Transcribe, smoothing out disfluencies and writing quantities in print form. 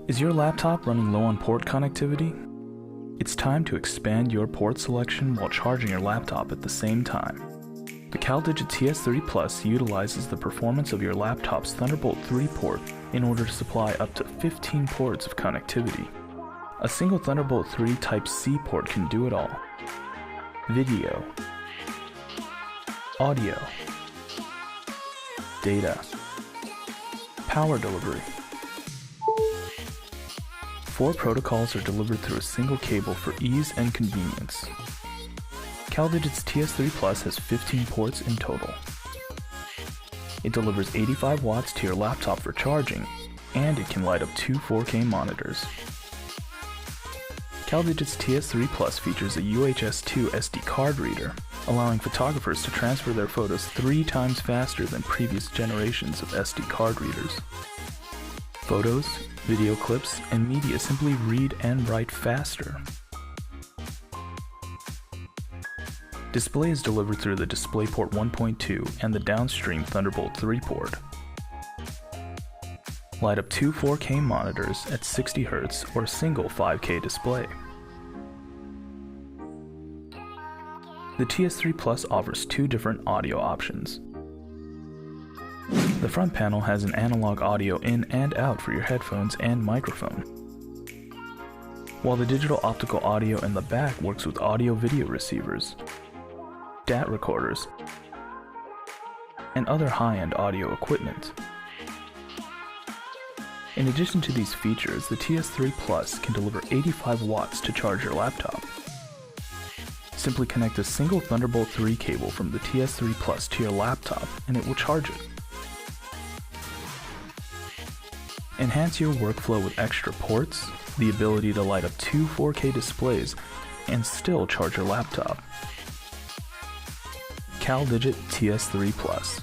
Is your laptop running low on port connectivity? It's time to expand your port selection while charging your laptop at the same time. The CalDigit TS3 Plus utilizes the performance of your laptop's Thunderbolt 3 port in order to supply up to 15 ports of connectivity. A single Thunderbolt 3 Type-C port can do it all. Video, audio, data, power delivery. 4 protocols are delivered through a single cable for ease and convenience. CalDigit's TS3 Plus has 15 ports in total. It delivers 85 watts to your laptop for charging, and it can light up 2 4K monitors. CalDigit's TS3 Plus features a UHS-II SD card reader, allowing photographers to transfer their photos 3 times faster than previous generations of SD card readers. Photos, video clips, and media simply read and write faster. Display is delivered through the DisplayPort 1.2 and the downstream Thunderbolt 3 port. Light up 2 4K monitors at 60 Hz or a single 5K display. The TS3 Plus offers 2 different audio options. The front panel has an analog audio in and out for your headphones and microphone, while the digital optical audio in the back works with audio-video receivers, DAT recorders, and other high-end audio equipment. In addition to these features, the TS3 Plus can deliver 85 watts to charge your laptop. Simply connect a single Thunderbolt 3 cable from the TS3 Plus to your laptop and it will charge it. Enhance your workflow with extra ports, the ability to light up 2 4K displays, and still charge your laptop. CalDigit TS3 Plus.